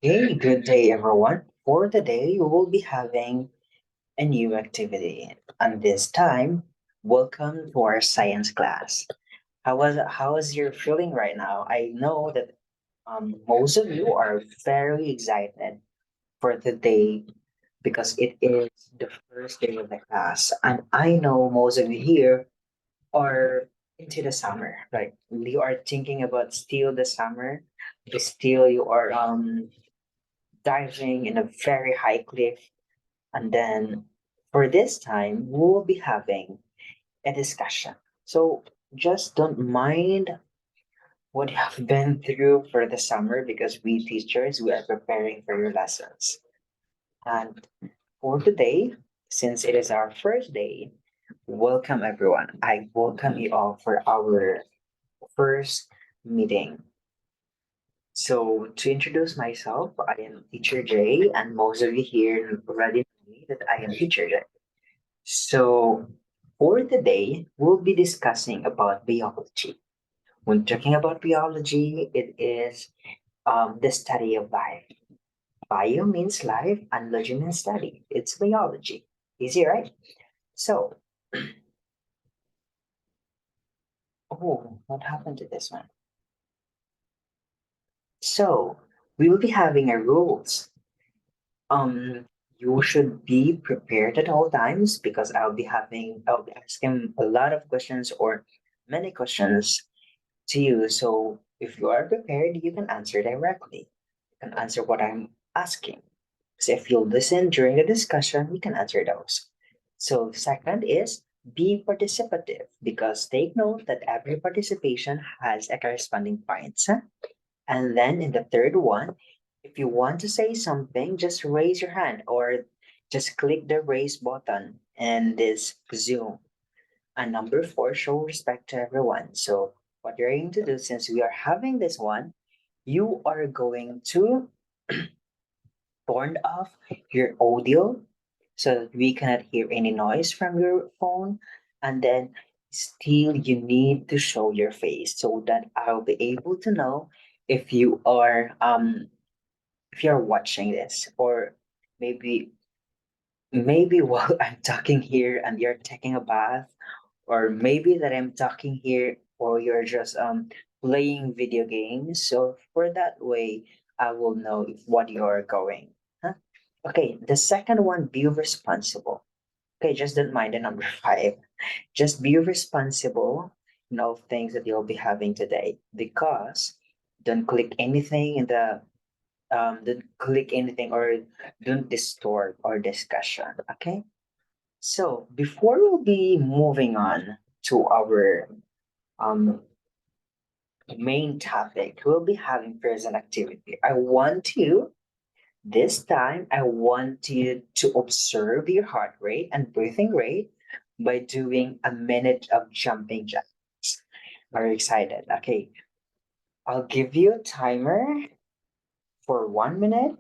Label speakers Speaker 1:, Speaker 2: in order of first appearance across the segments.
Speaker 1: Hey, good day, everyone. For today, we will be having a new activity, and this time, welcome to our science class. How is your feeling right now? I know that most of you are very excited for today because it is the first day of the class, and I know most of you here are into the summer. Like you are thinking about still the summer, but still you are diving in a very high cliff. And then for this time, we'll be having a discussion. So just don't mind what you have been through for the summer because we teachers, we are preparing for your lessons. And for today, since it is our first day, welcome everyone. I welcome you all for our first meeting. So, to introduce myself, I am Teacher Jay, and most of you here already know me that I am Teacher Jay. So, for today, we'll be discussing about biology. When talking about biology, it is the study of life. Bio means life, and logy means study. It's biology. Easy, right? So, oh, what happened to this one? So, we will be having a rules. Um, you should be prepared at all times because I'll be asking a lot of questions or many questions to you. So if you are prepared, you can answer directly. You can answer what I'm asking. So if you listen during the discussion, you can answer those. So second is be participative because take note that every participation has a corresponding points. Huh? And then in the third one, if you want to say something, just raise your hand or just click the raise button in this Zoom. And number four, show respect to everyone. So what you're going to do since we are having this one, you are going to turn off your audio so that we cannot hear any noise from your phone. And then still you need to show your face so that I'll be able to know if you are if you're watching this or maybe while I'm talking here and you're taking a bath or maybe that I'm talking here or you're just playing video games. So for that way I will know what you're going. Huh? Okay, the second one, be responsible. Okay, just don't mind the number five. Just be responsible in all things that you'll be having today because don't click anything in the don't click anything or don't distort our discussion. Okay. So before we'll be moving on to our um main topic, we'll be having first an activity. This time I want you to observe your heart rate and breathing rate by doing a minute of jumping jacks. Are you excited? Okay. I'll give you a timer for 1 minute.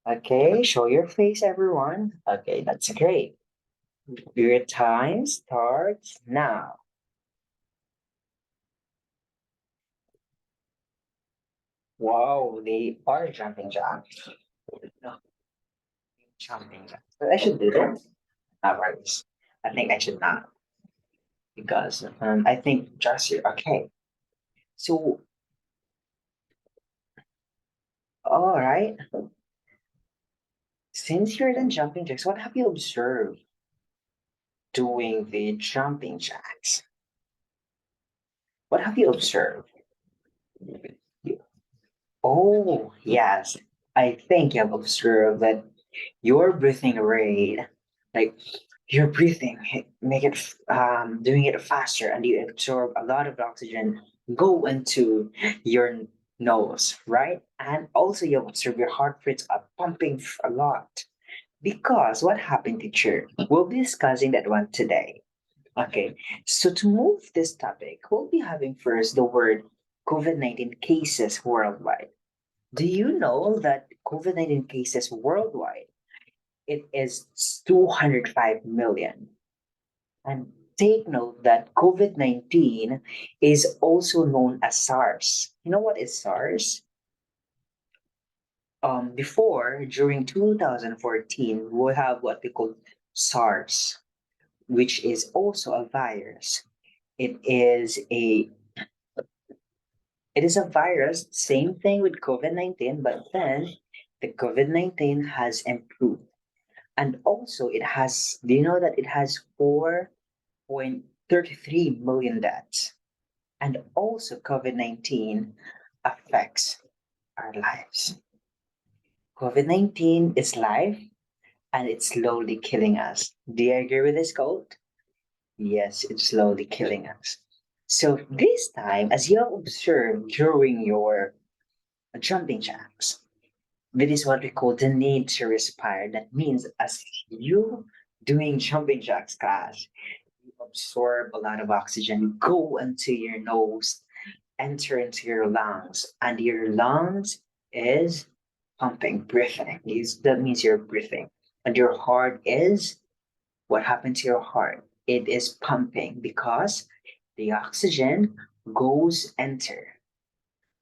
Speaker 1: Okay, show your face, everyone. Okay, that's great. Your time starts now. Wow, they are jumping jacks. No, jumping jacks. But I should do this. Not worries. I think I should not because I think just here. Okay, so all right. Since you're done jumping jacks, what have you observed doing the jumping jacks? What have you observed? Oh, yes. I think I've observed that your breathing rate, like your breathing, make it doing it faster, and you absorb a lot of oxygen go into your nose, right? And also you observe your heart rates are pumping a lot. Because what happened, teacher? We'll be discussing that one today. Okay, so to move this topic, we'll be having first the word COVID-19 cases worldwide. Do you know that COVID-19 cases worldwide, it is 205 million? And take note that COVID-19 is also known as SARS. You know what is SARS? Before, during 2014, we have what we call SARS, which is also a virus. It is a it is a virus, same thing with COVID-19, but then the COVID-19 has improved. And also it has, do you know that it has 4.33 million deaths? And also COVID-19 affects our lives. COVID-19 is life and it's slowly killing us. Do you agree with this quote? Yes, it's slowly killing us. So this time, as you have observed during your jumping jacks, that is what we call the need to respire. That means as you doing jumping jacks class, you absorb a lot of oxygen, go into your nose, enter into your lungs, and your lungs is pumping, breathing. That means you're breathing. And your heart is, what happened to your heart? It is pumping because the oxygen goes enter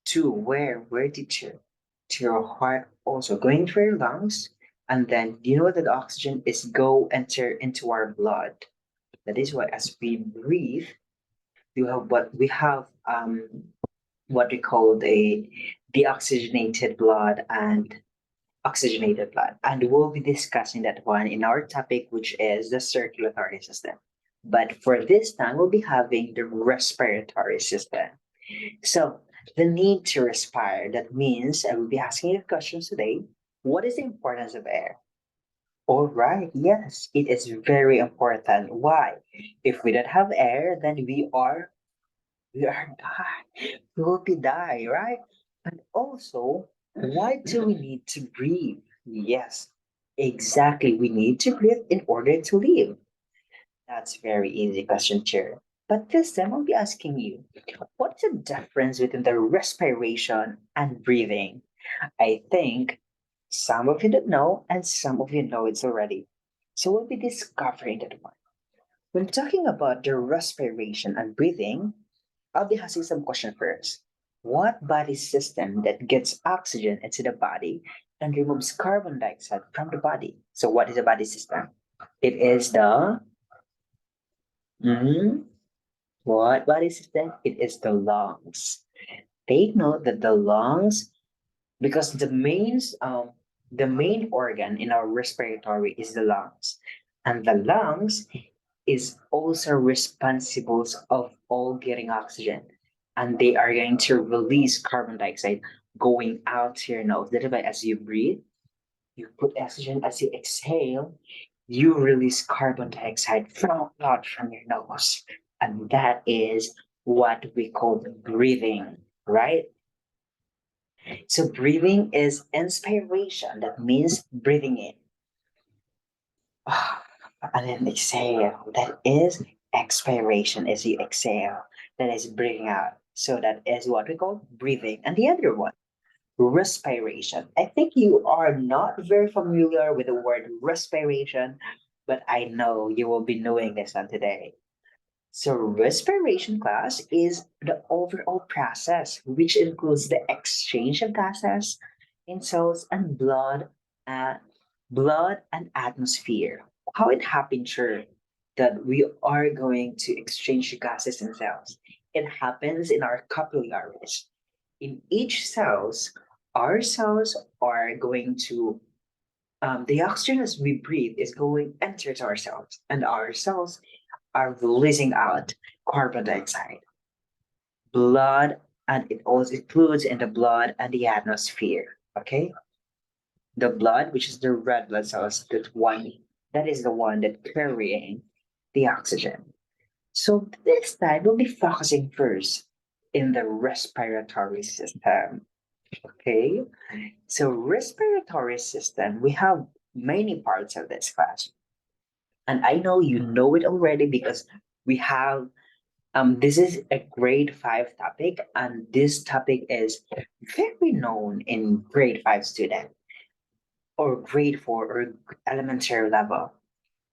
Speaker 1: to where did you? To your heart also going through your lungs. And then you know that the oxygen is go enter into our blood. That is why as we breathe, you have what we call the deoxygenated blood and oxygenated blood. And we'll be discussing that one in our topic, which is the circulatory system. But for this time, we'll be having the respiratory system. So, the need to respire, that means I will be asking you questions today. What is the importance of air? All right, yes, it is very important. Why? If we don't have air, then we are die. We will be die, right? And also, why do we need to breathe? Yes, exactly. We need to breathe in order to live. That's very easy question, Chair. But this time I'll be asking you, what's the difference between the respiration and breathing? I think some of you don't know and some of you know it already. So we'll be discovering that one. When talking about the respiration and breathing, I'll be asking some question first. What body system that gets oxygen into the body and removes carbon dioxide from the body? So what is the body system? It is the mhm, what body system? It is the lungs. Take note that the lungs, because the main organ in our respiratory is the lungs, and the lungs is also responsible of all getting oxygen, and they are going to release carbon dioxide going out to your nose. That is why as you breathe, you put oxygen. As you exhale, you release carbon dioxide from out from your nose, and that is what we call breathing, right? So breathing is inspiration. That means breathing in. And then exhale. That is expiration as you exhale. That is breathing out. So that is what we call breathing. And the other one, respiration. I think you are not very familiar with the word respiration, but I know you will be knowing this one today. So, respiration class is the overall process, which includes the exchange of gases in cells and uh, blood and atmosphere. How it happens, sure, that we are going to exchange gases in cells. It happens in our capillaries. In each cells, our cells are going to the oxygen as we breathe is going enters our cells, and our cells are releasing out carbon dioxide, blood, and it also includes in the blood and the atmosphere. Okay, the blood, which is the red blood cells, that is the one that carrying the oxygen. So this time we'll be focusing first in the respiratory system. Okay, so respiratory system, we have many parts of this class, and I know you know it already because we have this is a grade 5 topic, and this topic is very known in grade 5 student or grade 4 or elementary level.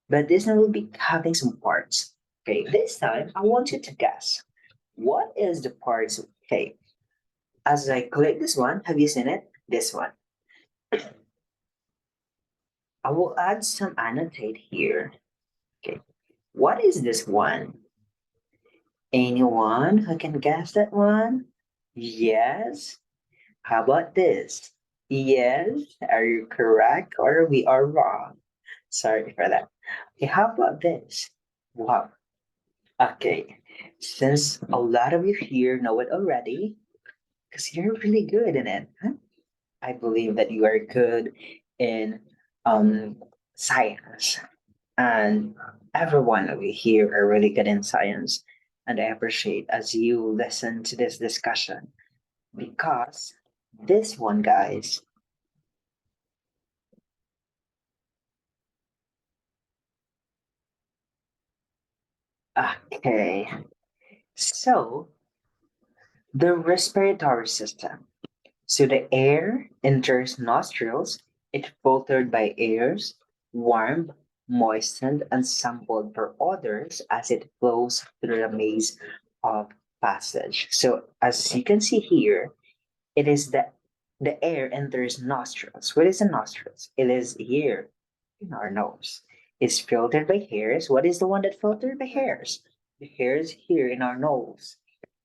Speaker 1: But this one will be having some parts. Okay, this time I want you to guess what is the parts of faith. As I click this one, have you seen it? This one. I will add some annotate here. Okay. What is this one? Anyone who can guess that one? Yes. How about this? Yes. Are you correct or we are wrong? Sorry for that. Okay, how about this? Wow. Okay. Since a lot of you here know it already, because you're really good in it. Huh? I believe that you are good in um science. And every one of you here are really good in science. And I appreciate as you listen to this discussion because this one, guys, okay. So, the respiratory system. So, the air enters nostrils, it filtered by airs, warmed, moistened, and sampled for others as it flows through the maze of passage. So, as you can see here, it is the air enters nostrils. What is the nostrils? It is here in our nose. It's filtered by hairs. What is the one that filtered by hairs? The hairs here in our nose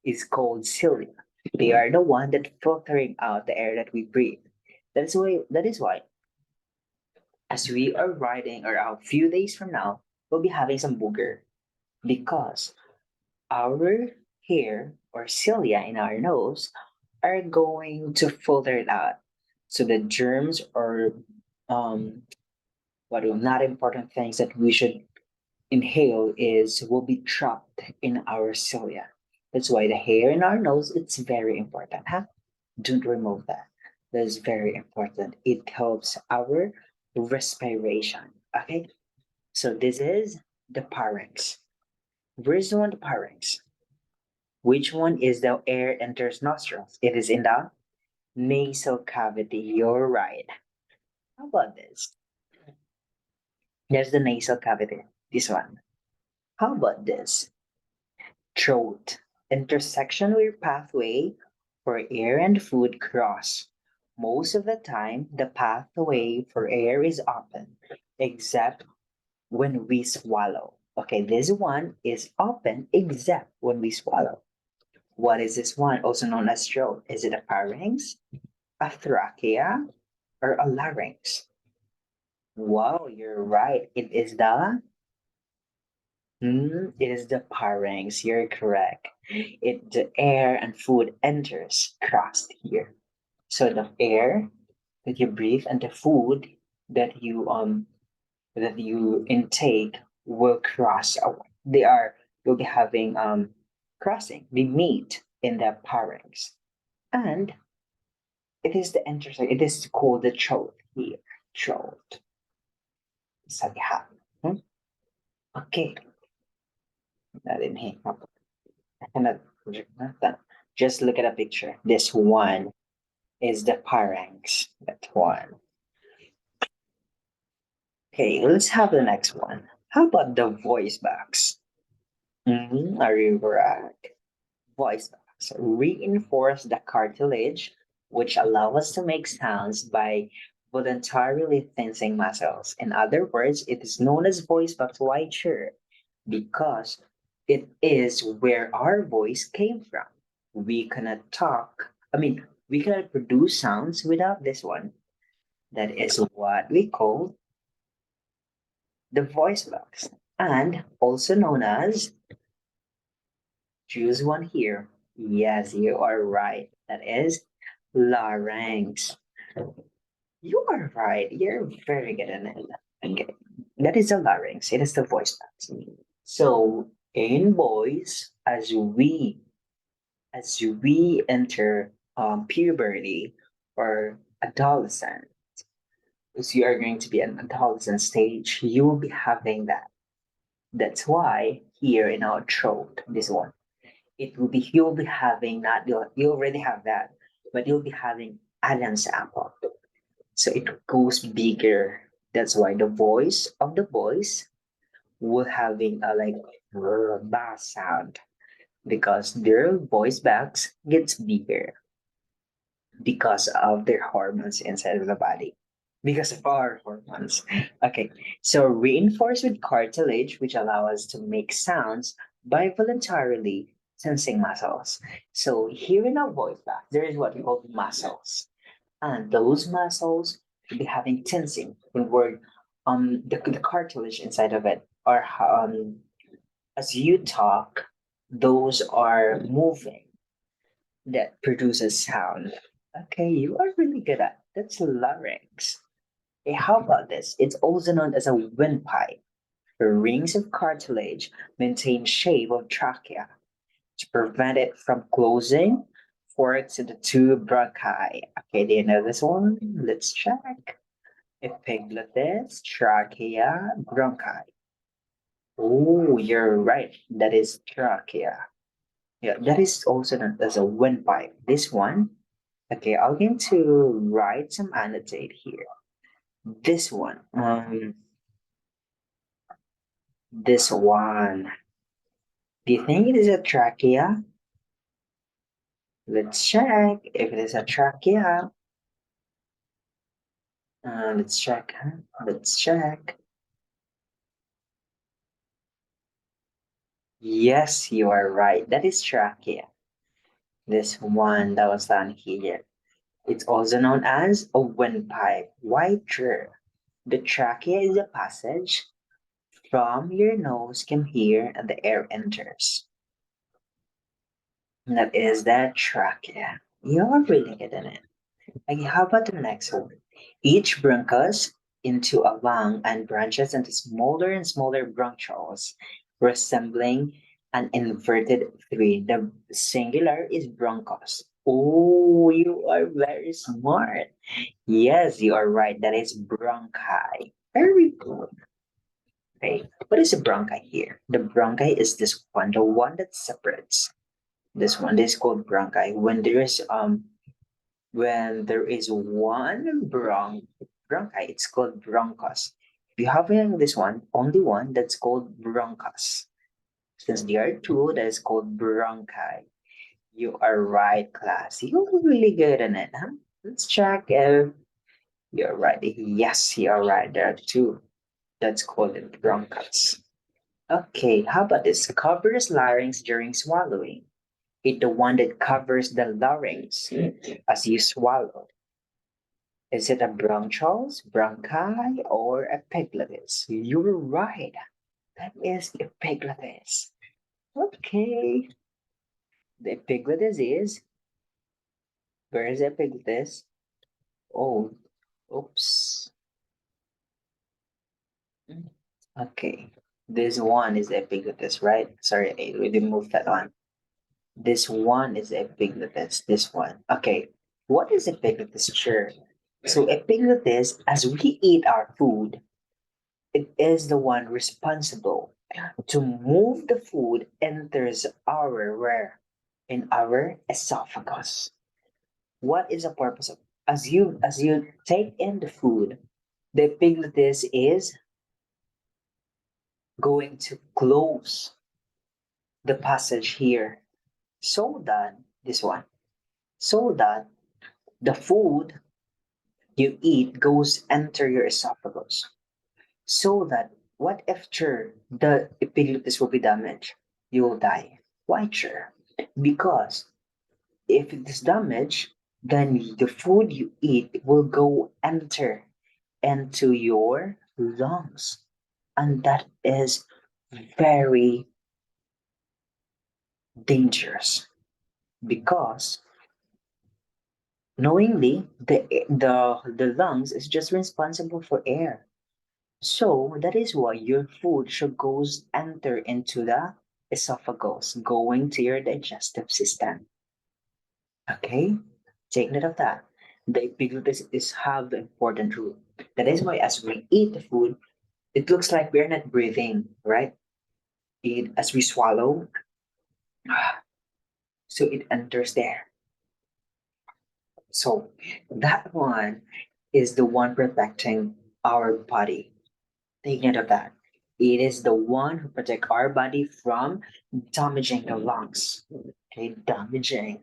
Speaker 1: is called cilia. They are the one that filtering out the air that we breathe. That is why as we are riding or a few days from now, we'll be having some booger because our hair or cilia in our nose are going to filter it out. So the germs or um, what are not important things that we should inhale is will be trapped in our cilia. That's why the hair in our nose it's very important. Huh? Don't remove that. That is very important. It helps our respiration. Okay. So this is the pharynx. Where's the one the pharynx? Which one is the air enters nostrils? It is in the nasal cavity. You're right. How about this? There's the nasal cavity. This one. How about this? Throat. Intersection where pathway for air and food cross. Most of the time, the pathway for air is open, except when we swallow. Okay, this one is open except when we swallow. What is this one, also known as throat? Is it a pharynx, a trachea, or a larynx? Wow, you're right. It is it is the pharynx. You're correct. It the air and food enters crossed here. So the air that you breathe and the food that you intake will cross. They are you'll be having crossing. They meet in the pharynx, and it is the intersection. It is called the throat here. Throat. Sabi ha. Hmm? Okay. Not in here. I cannot not that. Just look at a picture. This one is the pharynx. That one. Okay, let's have the next one. How about the voice box? Are you correct? Voice box reinforce the cartilage, which allow us to make sounds by voluntarily tensing muscles. In other words, it is known as voice box. Why sure? Because it is where our voice came from. We cannot talk. We cannot produce sounds without this one. That is what we call the voice box, and also known as choose one here. Yes, you are right. That is larynx. You are right. You're very good at it. Okay. That is the larynx. It is the voice box. So in boys, as we enter puberty or adolescent, as you are going to be an adolescent stage, you will be having that. That's why here in our throat, this one, it will be you'll be having not you already have that, but you'll be having Adam's apple. So it goes bigger. That's why the voice of the voice will having a like bass sound because their voice box gets bigger. because of their hormones inside of the body. Because of our hormones. Okay, so reinforced with cartilage, which allow us to make sounds by voluntarily sensing muscles. So here in our voice box, there is what we call muscles. And those muscles will be having tensing when we're the cartilage inside of it are as you talk, those are moving that produces sound. Okay, you are really good at that's larynx. Hey, how about this? It's also known as a windpipe. The rings of cartilage maintain shape of trachea to prevent it from closing forks into two bronchi. Okay, do you know this one? Let's check. Epiglottis, trachea, bronchi. Oh, you're right. That is trachea. Yeah, that is also known as a windpipe. This one, okay, I'm going to write some annotate here. This one, this one. Do you think it is a trachea? Let's check if it is a trachea. Let's check. Huh? Let's check. Yes, you are right. That is trachea. This one that was down here. It's also known as a windpipe. Why true? The trachea is a passage from your nose come here and the air enters. And that is that trachea. You're really good at it. Okay, how about the next one? Each bronchus into a lung and branches into smaller and smaller bronchioles, resembling an inverted three. The singular is bronchos. Oh, you are very smart. Yes, you are right. That is bronchi. Very good. Okay, what is a bronchi here? The bronchi is this one, the one that separates. This one is called bronchi. When there is one bronchi, it's called bronchus. If you have this one, only one, that's called bronchus. Since there are two, that is called bronchi. You are right, class. You're really good in it, huh? Let's check if you're right. Yes, you're right. There are two. That's called bronchus. Okay, how about this? Covers larynx during swallowing. It's the one that covers the larynx as you swallow. Is it a bronchos, bronchi, or epiglottis? You're right. That is epiglottis. Okay. The epiglottis is, where is the epiglottis? Oh, oops. Okay. This one is the epiglottis, right? Sorry, we didn't move that on. This one is epiglottis. This one. Okay. What is epiglottis? Sure. So epiglottis, as we eat our food, it is the one responsible to move the food enters our where? In our esophagus. What is the purpose of as you take in the food, the epiglottis is going to close the passage here so that this one so that the food you eat goes enter your esophagus so that what if sure the epiglottis will be damaged? You will die. Why sure? Because if it is damaged, then the food you eat will go enter into your lungs. And that is very dangerous because knowingly the lungs is just responsible for air. So that is why your food should goes enter into the esophagus, going to your digestive system. Okay, take note of that. The epiglottis is have the important role. That is why as we eat the food, it looks like we're not breathing, right? As we swallow, so it enters there. So that one is the one protecting our body. Take note of that. It is the one who protect our body from damaging the lungs. Okay, damaging.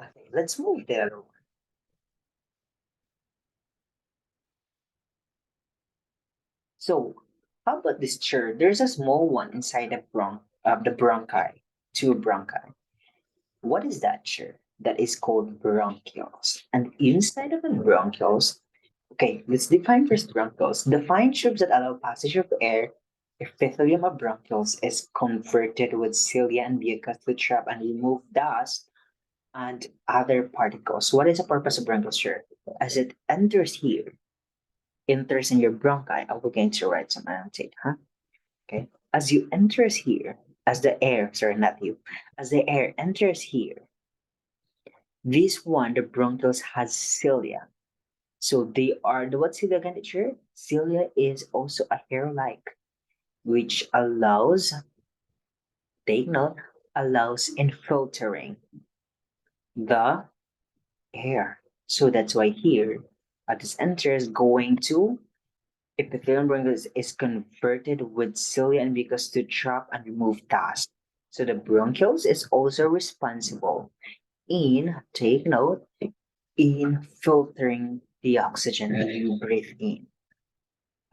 Speaker 1: Okay, let's move the other one. So, how about this chair? There's a small one inside the bronchi, two bronchi. What is that chair? That is called bronchioles. And inside of the bronchioles, okay, let's define first bronchioles. The fine tubes that allow passage of air. Epithelium of bronchioles is converted with cilia and mucus to trap and remove dust and other particles. What is the purpose of bronchioles here? As it enters in your bronchi, I'm going to write some annotate, huh? Okay. As you enters here, as the air, sorry, not you, as the air enters here, this one, the bronchioles has cilia. So they are the what cilia again, teacher? Cilia is also a hair-like, which allows, take note, allows infiltrating the air. So that's why here, at this enters going to epithelium bronchioles is converted with cilia and mucus to trap and remove dust. So the bronchioles is also responsible in, take note, in filtering the oxygen that you breathe in.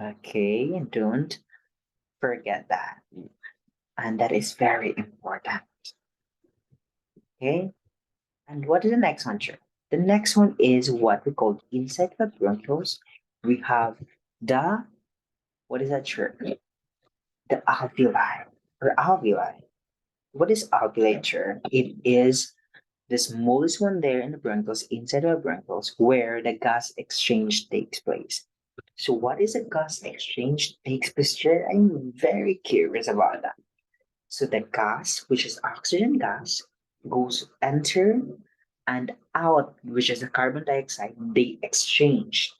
Speaker 1: Okay, don't forget that. And that is very important. Okay, and what is the next one, sure? The next one is what we call inside the bronchioles. We have the, what is that, sure? The alveoli or alveoli. What is alveoli, sure? It is the smallest one there in the bronchioles, inside the bronchioles, where the gas exchange takes place. So, what is a gas exchange takes place here? I'm very curious about that. So, the gas, which is oxygen gas, goes enter and out, which is the carbon dioxide, they exchange.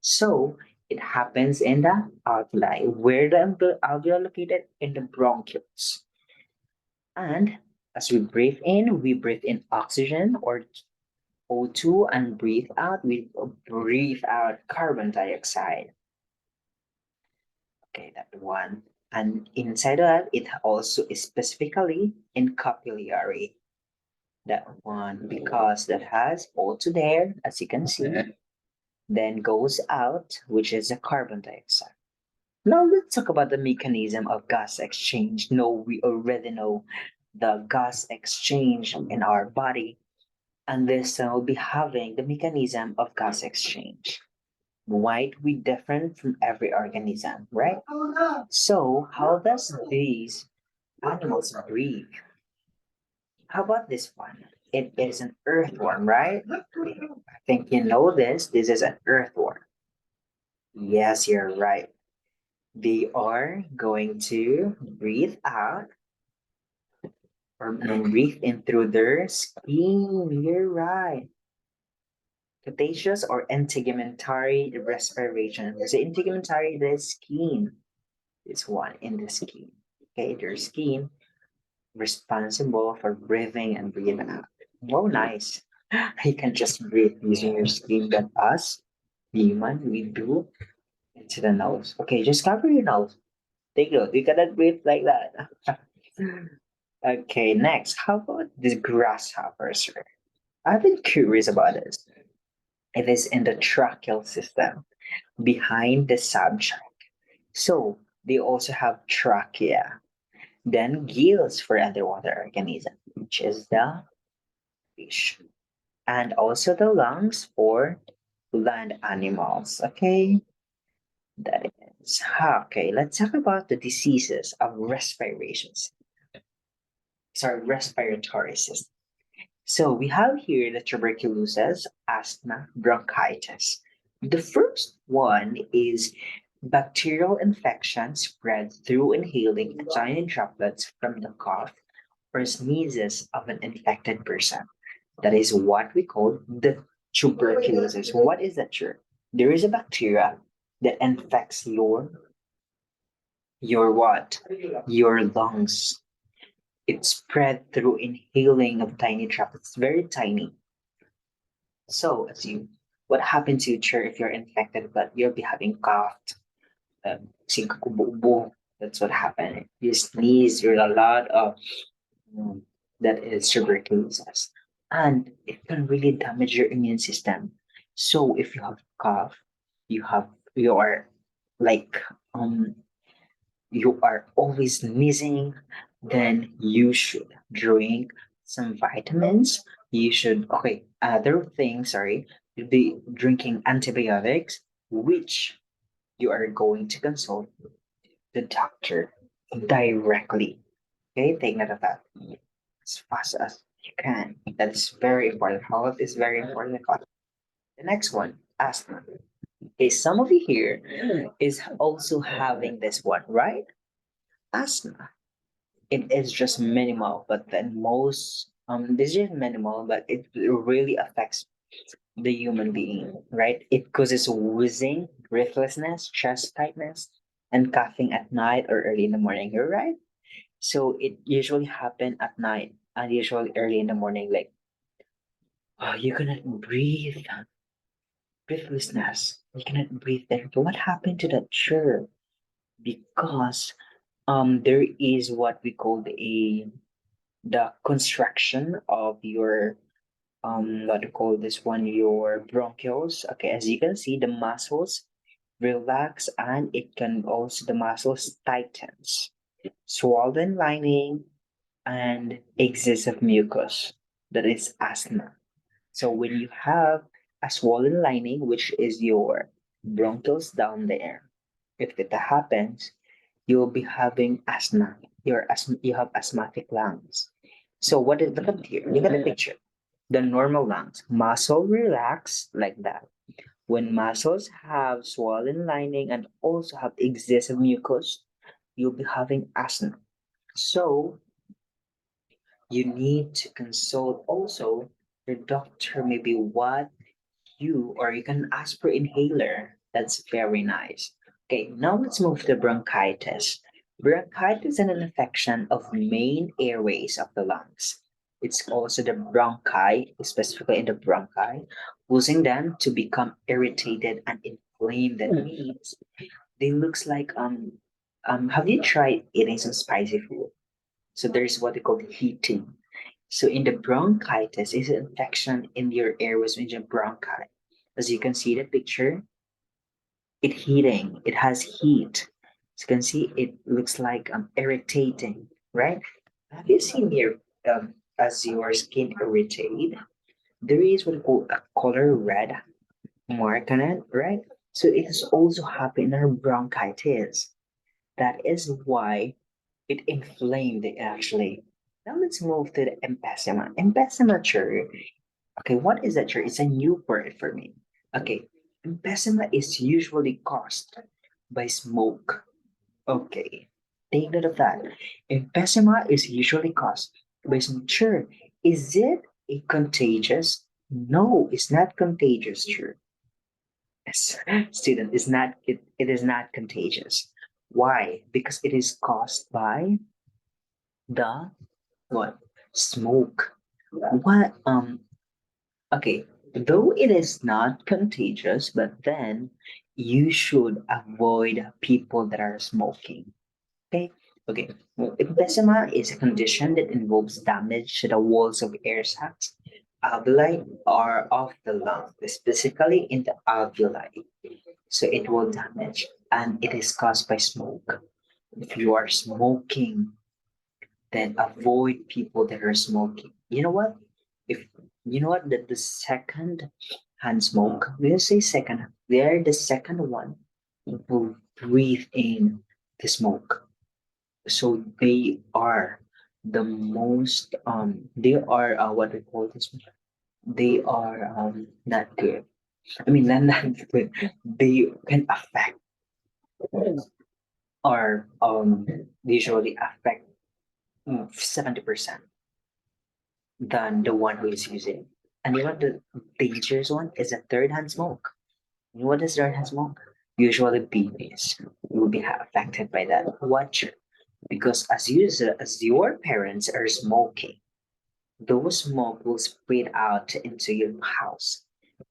Speaker 1: So, it happens in the alveoli, where the alveoli are located in the bronchioles. And as we breathe in oxygen or O2 and we breathe out carbon dioxide. Okay, that one. And inside of that, it also is specifically in capillary. That one, because that has O2 there, as you can see, then goes out, which is the carbon dioxide. Now let's talk about the mechanism of gas exchange. No, we already know the gas exchange in our body, and this will be having the mechanism of gas exchange. Might be different from every organism, right? So, how does these animals breathe? How about this one? It is an earthworm, right? I think you know this. This is an earthworm. Yes, you're right. They are going to breathe out or breathe in through their skin. You're right. Capacious or integumentary respiration. So integumentary, the skin. This one in the skin. Okay, their skin responsible for breathing and breathing out. Oh, nice. You can just breathe using your skin, but us, human, we do into the nose. Okay, just cover your nose. Take a look. You cannot breathe like that. Okay, next. How about this grasshopper, sir? I've been curious about this. It is in the tracheal system behind the subtract. So they also have trachea, then gills for underwater organism, which is the fish, and also the lungs for land animals. Okay, that is okay. Let's talk about the diseases of respirations. Sorry, respiratory system. So we have here the tuberculosis, asthma, bronchitis. The first one is bacterial infection spread through inhaling tiny droplets from the cough or sneezes of an infected person. That is what we call the tuberculosis. What is that? Sure. There is a bacteria that infects your what? Your lungs. It's spread through inhaling of tiny droplets, very tiny. So, as you, what happens to you, sure, if you're infected, but you'll be having cough, singkakububo. That's what happened. You sneeze, you're a lot of that is tuberculosis. and it can really damage your immune system. So if you have cough, you have you are like um you are always sneezing, then you should drink some vitamins. You should other things, sorry, you'll be drinking antibiotics, which you are going to consult the doctor directly. Okay, take note of that as fast as you can. That is very important. Health is very important. The next one, asthma. Okay, some of you here is also having this one, right? Asthma. It is just minimal, but then most this is minimal, but it really affects the human being, right? It causes wheezing, breathlessness, chest tightness, and coughing at night or early in the morning. You're right. So it usually happen at night and usually early in the morning, like you cannot breathe, breathlessness. You cannot breathe there. What happened to that? Sure, because there is what we call the construction of your what do you call this one, your bronchioles. Okay, as you can see, the muscles relax and it can also the muscles tightens, swollen lining, and excessive mucus. That is asthma. So when you have a swollen lining, which is your bronchioles down there, if that happens, you'll be having asthma. You have asthmatic lungs. So what is look at here? Look at the picture. The normal lungs, muscle relax like that. When muscles have swollen lining and also have excessive mucus, you'll be having asthma. So you need to consult also your doctor, maybe what you or you can ask for inhaler. That's very nice. Okay, now let's move to bronchitis. Bronchitis is an infection of main airways of the lungs. It's also the bronchi, specifically in the bronchi, causing them to become irritated and inflamed. That means they looks like have you tried eating some spicy food? So there's what they call heating. So in the bronchitis is an infection in your airways in your bronchi. As you can see the picture, it heating, it has heat. As you can see, it looks like irritating, right? Have you seen your as your skin irritated? There is what we call a color red mark on it, right? So it has also happened in our bronchitis. That is why it inflamed actually. Now let's move to the emphysema. Emphysema, okay, what is that? It's a new word for me. Okay, emphysema is usually caused by smoke. Okay, take note of that. Emphysema is usually caused by smoke. Sure, is it a contagious? No, it's not contagious. Sure, yes. Student is not. It is not contagious. Why? Because it is caused by the what? Smoke. What? Okay, though it is not contagious, but then you should avoid people that are smoking. Okay, okay. Well, emphysema is a condition that involves damage to the walls of air sacs, alveoli, or of the lung, specifically in the alveoli. So it will damage, and it is caused by smoke. If you are smoking, then avoid people that are smoking. You know what? If you know what the second hand smoke, we'll say second, they're the second one who breathe in the smoke. So they are the most they are what we call this one. They are not good. I mean not good. They can affect or usually affect 70% than the one who is using. And you know what the dangerous one is a third hand smoke. You know what is third hand smoke? Usually babies will be affected by that. Watch because as your parents are smoking, those smoke will spread out into your house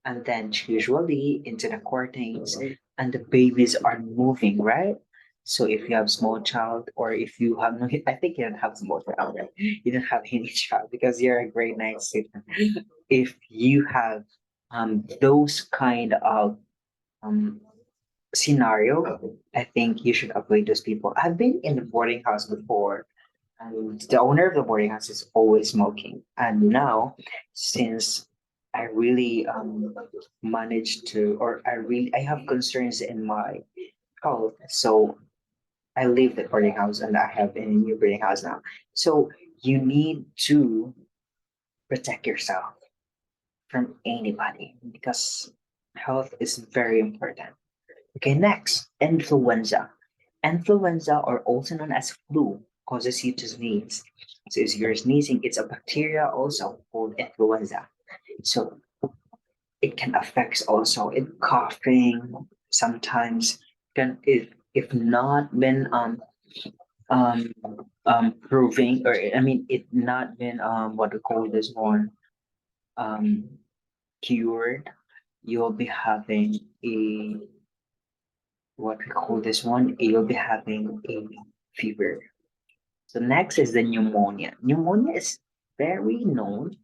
Speaker 1: and then usually into the curtains and the babies are moving, right? So if you have small child, or if you have no, I think you don't have small child, right? You don't have any child because you're a grade 9 student. If you have those kind of um scenario, I think you should avoid those people. I've been in the boarding house before, and the owner of the boarding house is always smoking. And now, since I really managed to, or I have concerns in my health, so I leave the boarding house and I have a new boarding house now. So you need to protect yourself from anybody because health is very important. Okay, next, influenza. Influenza, or also known as flu, causes you to sneeze. So if you're sneezing, it's a bacteria also called influenza. So it can affect also in coughing. Sometimes can if not been um proving, or I mean it not been what we call this one um cured, you'll be having a what we call this one, you'll be having a fever. So next is the pneumonia. Pneumonia is very known,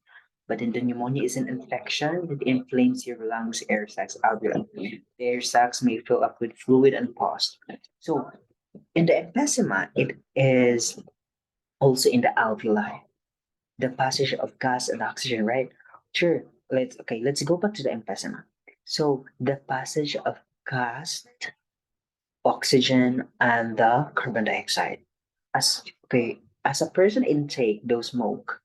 Speaker 1: but in the pneumonia is an infection that inflames your lungs, air sacs, alveoli. The air sacs may fill up with fluid and pause. So in the emphysema, it is also in the alveoli, the passage of gas and oxygen, right? Sure. Let's go back to the emphysema. So the passage of gas, oxygen, and the carbon dioxide. As a person intake those smoke,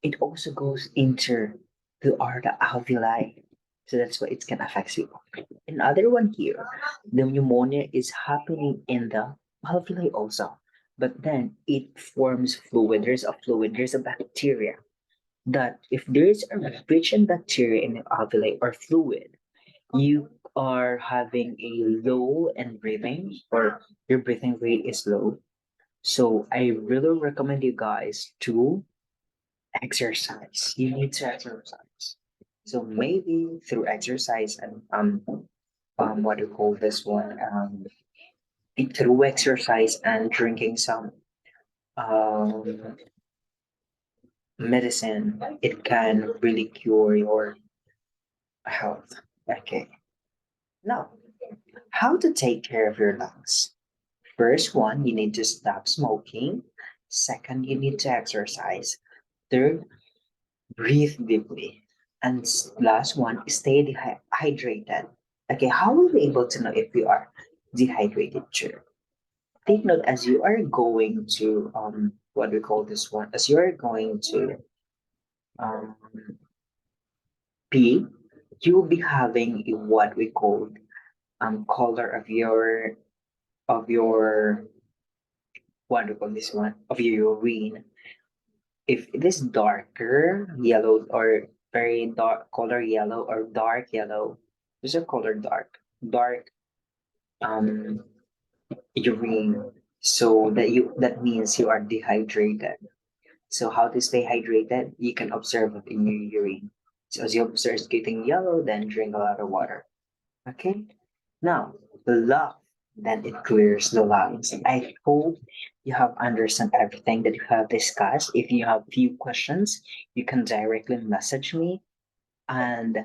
Speaker 1: it also goes into the aorta alveoli. So that's why it can affect you. Another one here, the pneumonia is happening in the alveoli also. But then it forms fluid. There's a fluid, there's a bacteria that if there is a rich in bacteria in the alveoli or fluid, you are having a low and breathing, or your breathing rate is low. So I really recommend you guys to exercise. You need to exercise. So maybe through exercise and what do you call this one? Through exercise and drinking some um medicine, it can really cure your health. Okay. Now, how to take care of your lungs? First one, you need to stop smoking. Second, you need to exercise. Third, breathe deeply. And last one, stay hydrated. Okay, how will we be able to know if we are dehydrated? Sure. Take note as you are going to what we call this one, as you are going to um pee, you'll be having a, what we call color of your what do we call this one, of your urine. If it is darker yellow, or very dark color yellow, or dark yellow, there's a color dark um urine. So that means you are dehydrated. So how to stay hydrated? You can observe it in your urine. So as you observe it's getting yellow, then drink a lot of water. Okay. Now, the love, then it clears the lungs. I hope you have understood everything that you have discussed. If you have few questions, you can directly message me, and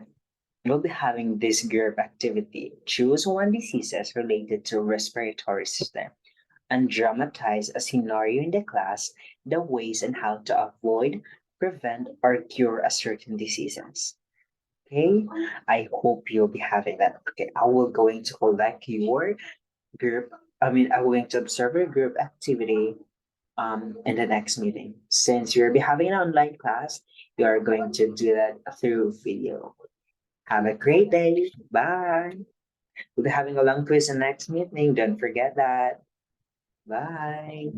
Speaker 1: we'll be having this group activity. Choose one diseases related to respiratory system and dramatize a scenario in the class, the ways and how to avoid, prevent, or cure a certain diseases. Okay, I hope you'll be having that. Okay, I will going to collect your group. I mean, I'm going to observe your group activity in the next meeting. Since you'll be having an online class, you are going to do that through video. Have a great day. Bye. We'll be having a long quiz in the next meeting. Don't forget that. Bye.